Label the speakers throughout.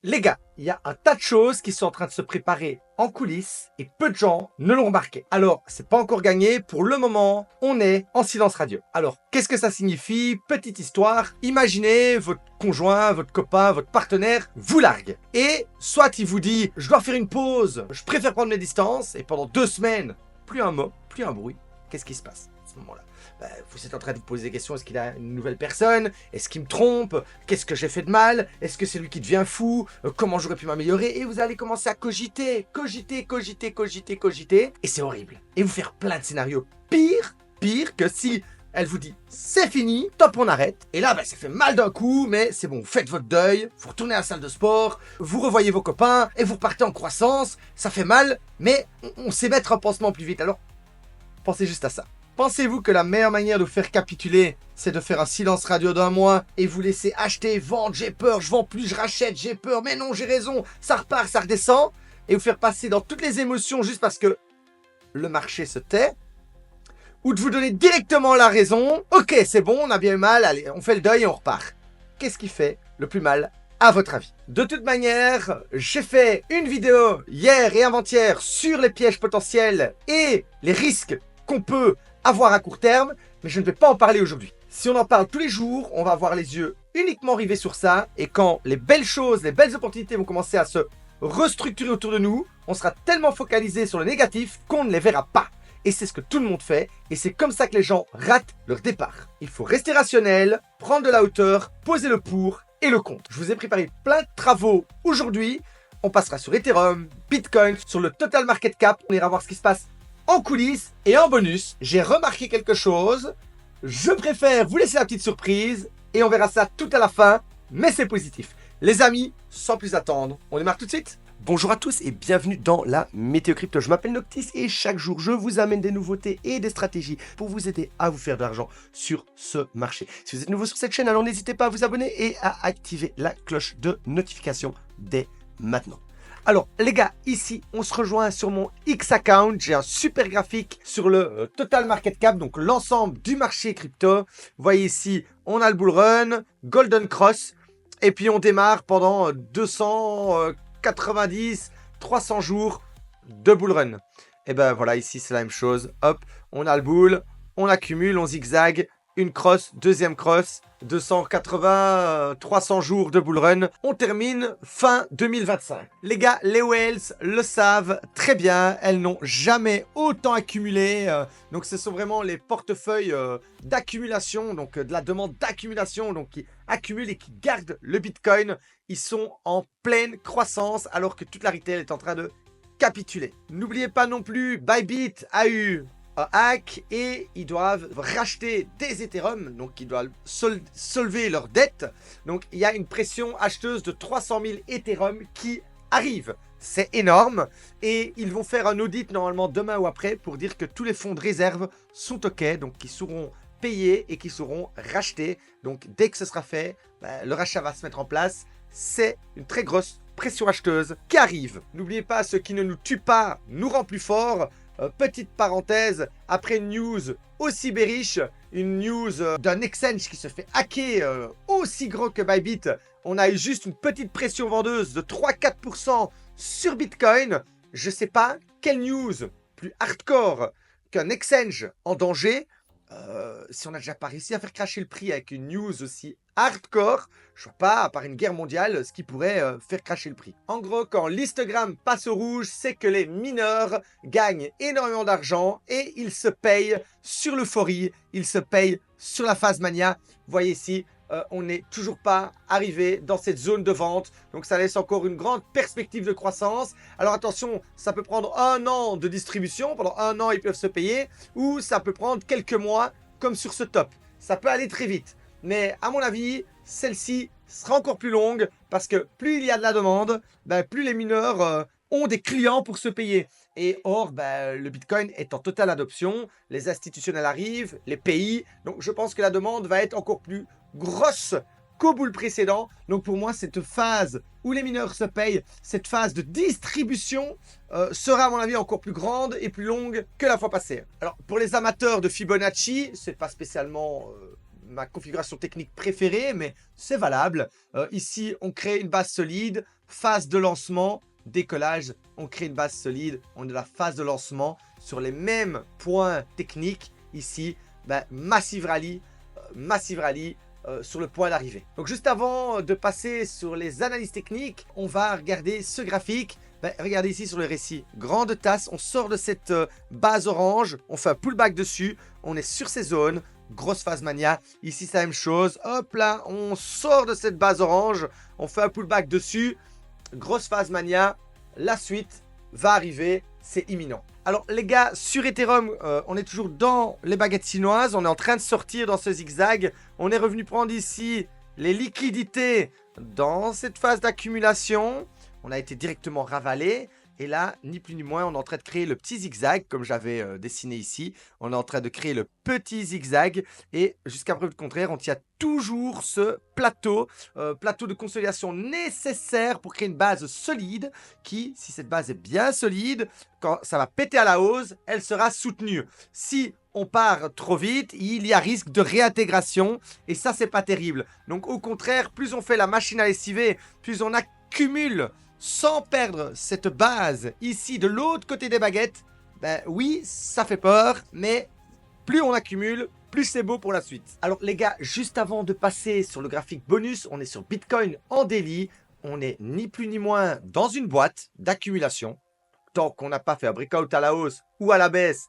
Speaker 1: Les gars, il y a un tas de choses qui sont en train de se préparer en coulisses et peu de gens ne l'ont remarqué. Alors, c'est pas encore gagné. Pour le moment, on est en silence radio. Alors, qu'est-ce que ça signifie? Petite histoire. Imaginez votre conjoint, votre copain, votre partenaire vous largue. Et soit il vous dit « Je dois faire une pause, je préfère prendre mes distances » et pendant 2 semaines, plus un mot, plus un bruit. Qu'est-ce qui se passe à ce moment-là? Vous êtes en train de vous poser des questions. Est-ce qu'il a une nouvelle personne? Est-ce qu'il me trompe? Qu'est-ce que j'ai fait de mal? Est-ce que c'est lui qui devient fou? Comment j'aurais pu m'améliorer? Et vous allez commencer à cogiter. Et c'est horrible. Et vous faire plein de scénarios. Pire que si elle vous dit c'est fini, top, on arrête. Et là, ça fait mal d'un coup, mais c'est bon, vous faites votre deuil, vous retournez à la salle de sport, vous revoyez vos copains et vous repartez en croissance. Ça fait mal, mais on sait mettre un pansement plus vite. Alors, pensez juste à ça. Pensez-vous que la meilleure manière de vous faire capituler, c'est de faire un silence radio d'1 mois et vous laisser acheter, vendre, j'ai peur, je vends plus, je rachète, j'ai peur, mais non, j'ai raison, ça repart, ça redescend, et vous faire passer dans toutes les émotions juste parce que le marché se tait, ou de vous donner directement la raison, ok, c'est bon, on a bien eu mal, allez, on fait le deuil et on repart. Qu'est-ce qui fait le plus mal à votre avis? De toute manière, j'ai fait une vidéo hier et avant-hier sur les pièges potentiels et les risques qu'on peut avoir à court terme, mais je ne vais pas en parler aujourd'hui. Si on en parle tous les jours, on va avoir les yeux uniquement rivés sur ça, et quand les belles choses, les belles opportunités vont commencer à se restructurer autour de nous, on sera tellement focalisé sur le négatif qu'on ne les verra pas. Et c'est ce que tout le monde fait, et c'est comme ça que les gens ratent leur départ. Il faut rester rationnel, prendre de la hauteur, poser le pour et le contre. Je vous ai préparé plein de travaux aujourd'hui. On passera sur Ethereum, Bitcoin, sur le total market cap. On ira voir ce qui se passe en coulisses et en bonus. J'ai remarqué quelque chose. Je préfère vous laisser la petite surprise et on verra ça tout à la fin, mais c'est positif. Les amis, sans plus attendre, on démarre tout de suite. Bonjour à tous et bienvenue dans la Météo Crypto. Je m'appelle Noctis et chaque jour je vous amène des nouveautés et des stratégies pour vous aider à vous faire de l'argent sur ce marché. Si vous êtes nouveau sur cette chaîne, alors n'hésitez pas à vous abonner et à activer la cloche de notification dès maintenant. Alors les gars, ici on se rejoint sur mon X account, j'ai un super graphique sur le total market cap, donc l'ensemble du marché crypto. Vous voyez ici, on a le bull run, golden cross, et puis on démarre pendant 290, 300 jours de bull run. Et ben voilà, ici c'est la même chose, hop, on a le bull, on accumule, on zigzag, une cross, deuxième cross, 280, 300 jours de bull run. On termine fin 2025. Les gars, les whales le savent très bien. Elles n'ont jamais autant accumulé. Donc, ce sont vraiment les portefeuilles d'accumulation, donc de la demande d'accumulation, donc qui accumulent et qui gardent le Bitcoin. Ils sont en pleine croissance alors que toute la retail est en train de capituler. N'oubliez pas non plus, Bybit a eu un hack et ils doivent racheter des Ethereum, donc ils doivent solver leurs dettes. Donc il y a une pression acheteuse de 300 000 Ethereum qui arrive. C'est énorme et ils vont faire un audit normalement demain ou après pour dire que tous les fonds de réserve sont OK, donc qui seront payés et qui seront rachetés. Donc dès que ce sera fait, le rachat va se mettre en place. C'est une très grosse pression acheteuse qui arrive. N'oubliez pas, ce qui ne nous tue pas nous rend plus fort. Petite parenthèse, après une news aussi bearish, une news d'un exchange qui se fait hacker aussi gros que Bybit, on a eu juste une petite pression vendeuse de 3-4% sur Bitcoin. Je sais pas quelle news plus hardcore qu'un exchange en danger. Si on n'a déjà pas réussi à faire cracher le prix avec une news aussi hardcore, je vois pas, à part une guerre mondiale, ce qui pourrait faire cracher le prix. En gros, quand l'histogramme passe au rouge, c'est que les mineurs gagnent énormément d'argent et ils se payent sur l'euphorie, ils se payent sur la phase mania. Vous voyez ici, on n'est toujours pas arrivé dans cette zone de vente, donc ça laisse encore une grande perspective de croissance. Alors attention, ça peut prendre 1 an de distribution, pendant 1 an ils peuvent se payer, ou ça peut prendre quelques mois comme sur ce top. Ça peut aller très vite, mais à mon avis, celle-ci sera encore plus longue parce que plus il y a de la demande, plus les mineurs ont des clients pour se payer. Et or, le Bitcoin est en totale adoption, les institutionnels arrivent, les pays, donc je pense que la demande va être encore plus grosse qu'au bull précédent. Donc pour moi, cette phase où les mineurs se payent, cette phase de distribution sera à mon avis encore plus grande et plus longue que la fois passée. Alors pour les amateurs de Fibonacci, c'est pas spécialement ma configuration technique préférée, mais c'est valable. Ici, on crée une base solide, phase de lancement, décollage, on crée une base solide, on a la phase de lancement sur les mêmes points techniques. Ici, Massive Rally, sur le point d'arrivée. Donc juste avant de passer sur les analyses techniques, on va regarder ce graphique. Regardez ici sur le récit, grande tasse, on sort de cette base orange, on fait un pullback dessus, on est sur ces zones, grosse phase mania. Ici c'est la même chose, hop là, on sort de cette base orange, on fait un pullback dessus, grosse phase mania, la suite va arriver, c'est imminent. Alors les gars, sur Ethereum, on est toujours dans les baguettes chinoises, on est en train de sortir dans ce zigzag, on est revenu prendre ici les liquidités dans cette phase d'accumulation, on a été directement ravalé, et là, ni plus ni moins, on est en train de créer le petit zigzag, comme j'avais dessiné ici, on est en train de créer le petit zigzag, et jusqu'à preuve du contraire, on tient toujours ce plateau, plateau de consolidation nécessaire pour créer une base solide, qui, si cette base est bien solide, quand ça va péter à la hausse, elle sera soutenue. Si on part trop vite, il y a risque de réintégration, et ça, c'est pas terrible. Donc, au contraire, plus on fait la machine à lessiver, plus on accumule sans perdre cette base ici de l'autre côté des baguettes, oui, ça fait peur, mais plus on accumule, plus c'est beau pour la suite. Alors les gars, juste avant de passer sur le graphique bonus, on est sur Bitcoin en daily, on est ni plus ni moins dans une boîte d'accumulation. Tant qu'on n'a pas fait un breakout à la hausse ou à la baisse,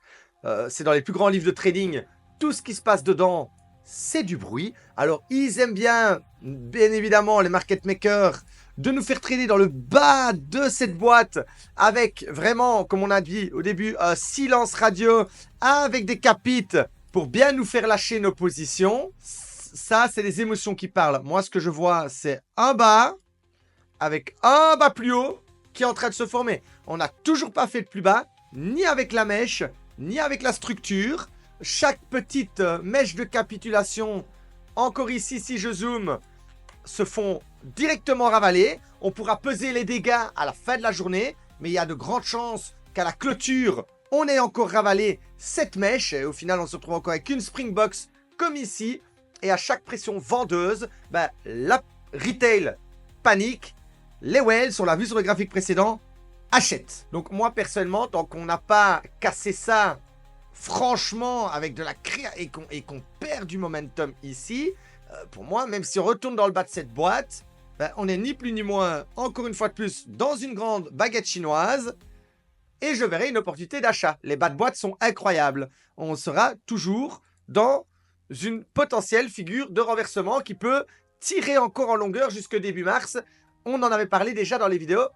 Speaker 1: c'est dans les plus grands livres de trading, tout ce qui se passe dedans, c'est du bruit. Alors ils aiment bien évidemment les market makers, de nous faire trader dans le bas de cette boîte avec vraiment, comme on a dit au début, un silence radio avec des capites pour bien nous faire lâcher nos positions. Ça, c'est les émotions qui parlent. Moi, ce que je vois, c'est un bas avec un bas plus haut qui est en train de se former. On n'a toujours pas fait de plus bas, ni avec la mèche, ni avec la structure. Chaque petite mèche de capitulation, encore ici, si je zoome, se font directement ravaler. On pourra peser les dégâts à la fin de la journée, mais il y a de grandes chances qu'à la clôture, on ait encore ravalé cette mèche. Et au final, on se retrouve encore avec une Springbox comme ici. Et à chaque pression vendeuse, la retail panique. Les whales, on l'a vu sur le graphique précédent, achètent. Donc moi, personnellement, tant qu'on n'a pas cassé ça franchement avec de la créa et qu'on perd du momentum ici, pour moi, même si on retourne dans le bas de cette boîte, on est ni plus ni moins, encore une fois de plus, dans une grande baguette chinoise. Et je verrai une opportunité d'achat. Les bas de boîte sont incroyables. On sera toujours dans une potentielle figure de renversement qui peut tirer encore en longueur jusque début mars. On en avait parlé déjà dans les vidéos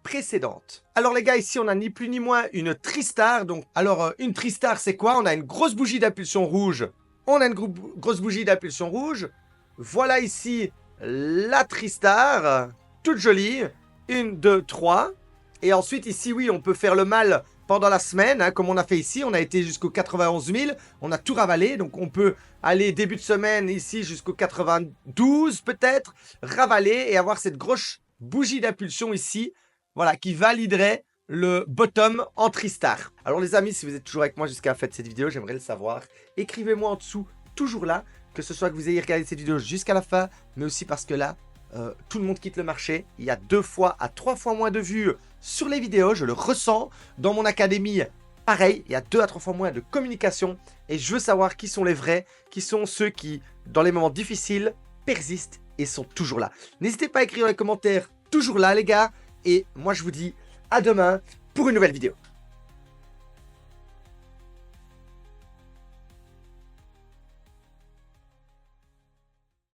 Speaker 1: précédentes. Alors les gars, ici on a ni plus ni moins une Tristar. Donc, alors une Tristar c'est quoi? On a une grosse bougie d'impulsion rouge. On a une grosse bougie d'impulsion rouge. Voilà ici la Tristar, toute jolie. 1, 2, 3. Et ensuite ici, oui, on peut faire le mal pendant la semaine, hein, comme on a fait ici. On a été jusqu'au 91 000. On a tout ravalé. Donc on peut aller début de semaine ici jusqu'au 92 peut-être. Ravaler et avoir cette grosse bougie d'impulsion ici. Voilà, qui validerait le bottom en Tristar. Alors les amis, si vous êtes toujours avec moi jusqu'à la fin de cette vidéo, j'aimerais le savoir. Écrivez-moi en dessous, toujours là, que ce soit que vous ayez regardé cette vidéo jusqu'à la fin, mais aussi parce que là, tout le monde quitte le marché. Il y a 2 fois à 3 fois moins de vues sur les vidéos, je le ressens. Dans mon académie, pareil, il y a 2 à 3 fois moins de communication. Et je veux savoir qui sont les vrais, qui sont ceux qui, dans les moments difficiles, persistent et sont toujours là. N'hésitez pas à écrire dans les commentaires, toujours là les gars. Et moi je vous dis à demain pour une nouvelle vidéo.